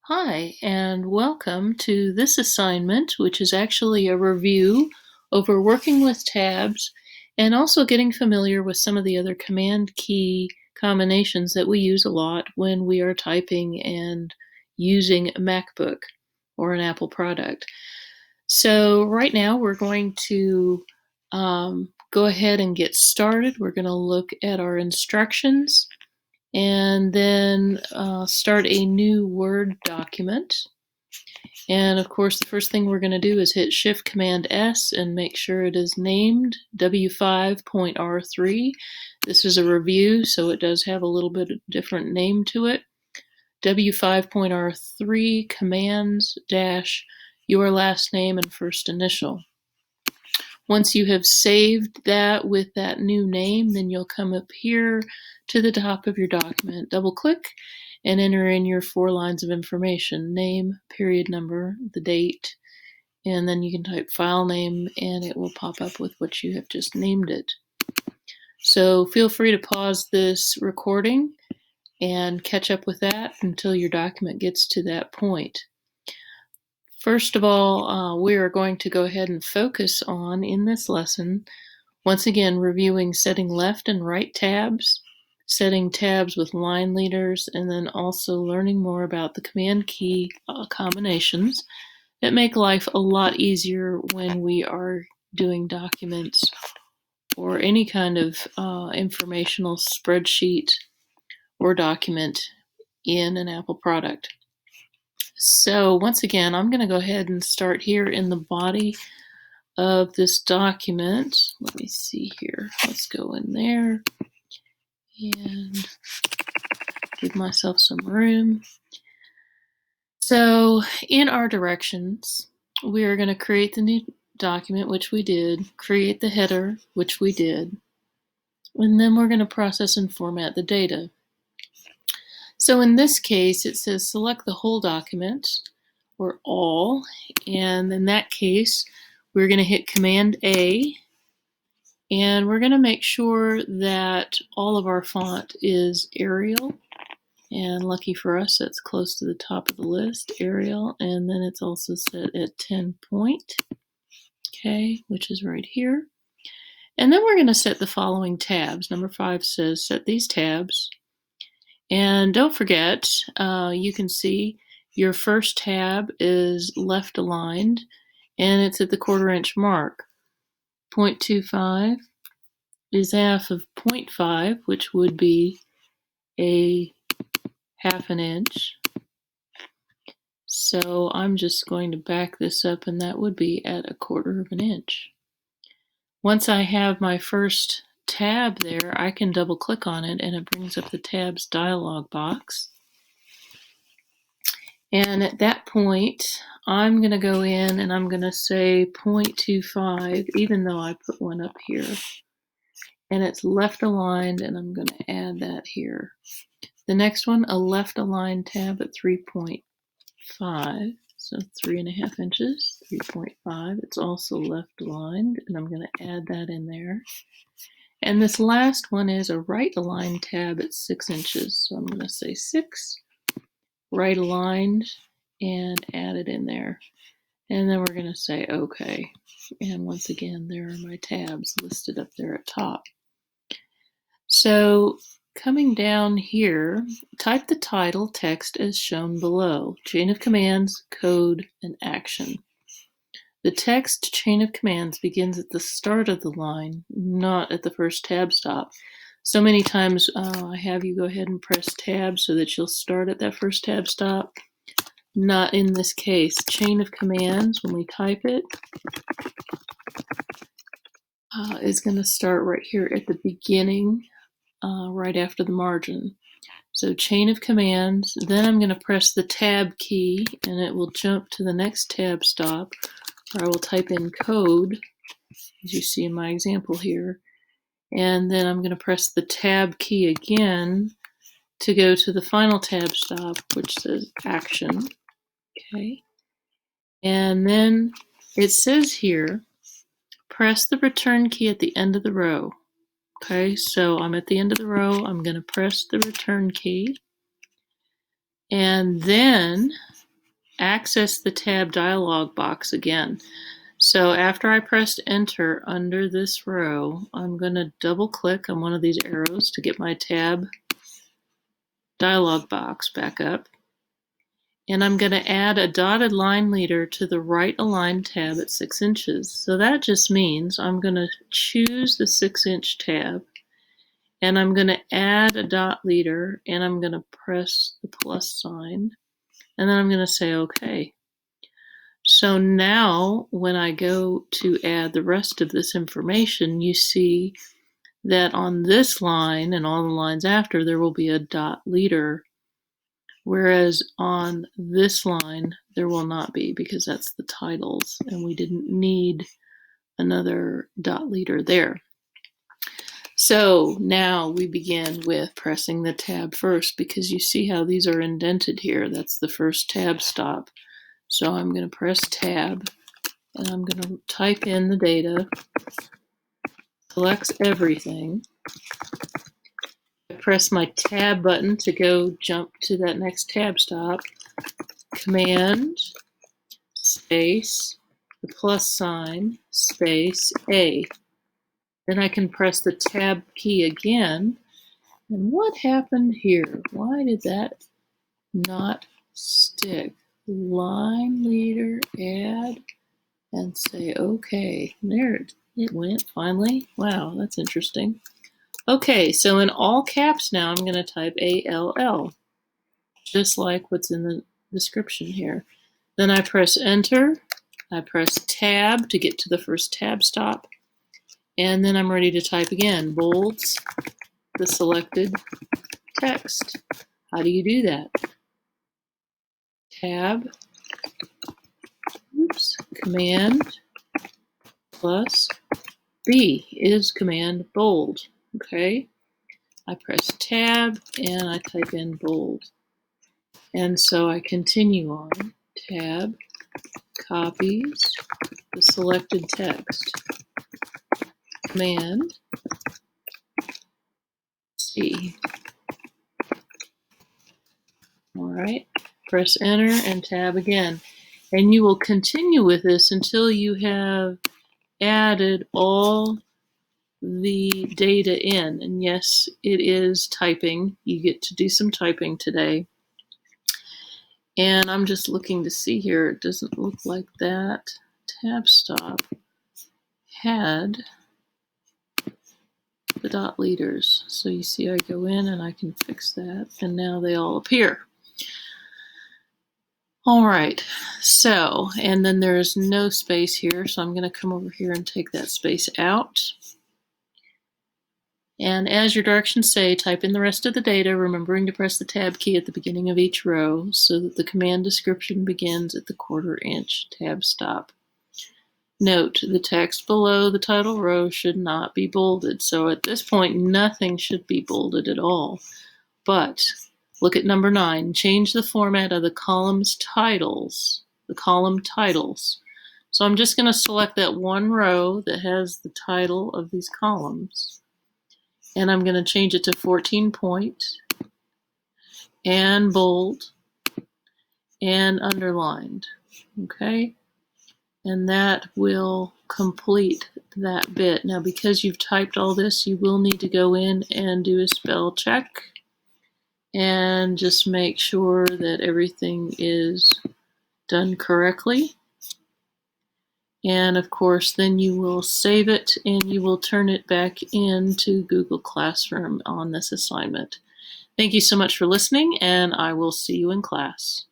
Hi, and welcome to this assignment, which is actually a review over working with tabs and also getting familiar with some of the other command key combinations that we use a lot when we are typing and using a MacBook or an Apple product. So right now we're going to go ahead and get started. We're going to look at our instructions and then start a new Word document. And of course, the first thing we're going to do is hit Shift Command S and make sure it is named W5.R3. This is a review, so it does have a little bit of different name to it. W5.R3 Commands dash your last name and first initial. Once you have saved that with that new name, then you'll come up here to the top of your document, double click, and enter in your 4 lines of information: name, period number, the date, and then you can type file name and it will pop up with what you have just named it. So feel free to pause this recording and catch up with that until your document gets to that point. First of all, we are going to go ahead and focus on, in this lesson, once again reviewing setting left and right tabs, setting tabs with line leaders, and then also learning more about the command key combinations that make life a lot easier when we are doing documents or any kind of informational spreadsheet or document in an Apple product. So once again, I'm going to go ahead and start here in the body of this document. Let me see here. Let's go in there and give myself some room. So in our directions, we are going to create the new document, which we did, create the header, which we did, and then we're going to process and format the data. So in this case, it says select the whole document or all, and in that case, we're going to hit Command A, and we're going to make sure that all of our font is Arial, and lucky for us, that's close to the top of the list, Arial, and then it's also set at 10 point, okay, which is right here. And then we're going to set the following tabs. Number 5 says set these tabs. And don't forget, you can see your first tab is left aligned and it's at the 1/4 inch mark. 0.25 is half of 0.5, which would be a 1/2 an inch. So I'm just going to back this up, and that would be at 1/4 of an inch. Once I have my first tab there, I can double click on it and it brings up the tabs dialog box. And at that point, I'm going to go in and I'm going to say 0.25, even though I put one up here. And it's left aligned, and I'm going to add that here. The next one, a left aligned tab at 3.5, so 3.5 inches, 3.5. It's also left aligned, and I'm going to add that in there. And this last one is a right aligned tab at 6 inches, so I'm going to say 6, right aligned, and add it in there. And then we're going to say OK. And once again, there are my tabs listed up there at top. So coming down here, type the title text as shown below. Chain of commands, code, and action. The text chain of commands begins at the start of the line, not at the first tab stop. So many times I have you go ahead and press tab so that you'll start at that first tab stop. Not in this case. Chain of commands, when we type it, is going to start right here at the beginning, right after the margin. So chain of commands, then I'm going to press the tab key and it will jump to the next tab stop, where I will type in code, as you see in my example here. And then I'm going to press the tab key again to go to the final tab stop, which says action. Okay. And then it says here, press the return key at the end of the row. Okay, so I'm at the end of the row. I'm going to press the return key. And then access the tab dialog box again. So after I pressed enter under this row, I'm going to double click on one of these arrows to get my tab dialog box back up. And I'm going to add a dotted line leader to the right aligned tab at 6 inches. So that just means I'm going to choose the 6-inch tab, and I'm going to add a dot leader, and I'm going to press the plus sign, and then I'm going to say OK. So now when I go to add the rest of this information, you see that on this line and all the lines after, there will be a dot leader, whereas on this line there will not be, because that's the titles and we didn't need another dot leader there. So now we begin with pressing the tab first, because you see how these are indented here. That's the first tab stop. So I'm going to press tab, and I'm going to type in the data, selects everything. I press my tab button to go jump to that next tab stop. Command, space, the plus sign, space, A. Then I can press the tab key again. And what happened here? Why did that not stick? Line leader, add, and say OK. There it went finally. Wow, that's interesting. Okay, so in all caps now I'm going to type ALL, just like what's in the description here. Then I press enter, I press tab to get to the first tab stop, and then I'm ready to type again. Bolds the selected text. How do you do that? Tab, oops, Command plus B is Command bold. Okay, I press tab and I type in bold. And so I continue on. Tab, copies the selected text. Command C. All right, press enter and tab again. And you will continue with this until you have added all the data in. And yes, it is typing. You get to do some typing today. And I'm just looking to see here. It doesn't look like that tab stop had the dot leaders. So you see I go in and I can fix that, and now they all appear. All right, so, and then there's no space here, so I'm going to come over here and take that space out. And as your directions say, type in the rest of the data, remembering to press the tab key at the beginning of each row so that the command description begins at the 1/4 inch tab stop. Note, the text below the title row should not be bolded. So at this point, nothing should be bolded at all. But look at number 9. Change the format of the column's titles, the column titles. So I'm just going to select that one row that has the title of these columns. And I'm going to change it to 14 point and bold and underlined. Okay? And that will complete that bit. Now, because you've typed all this, you will need to go in and do a spell check and just make sure that everything is done correctly. And of course, then you will save it and you will turn it back into Google Classroom on this assignment. Thank you so much for listening, and I will see you in class.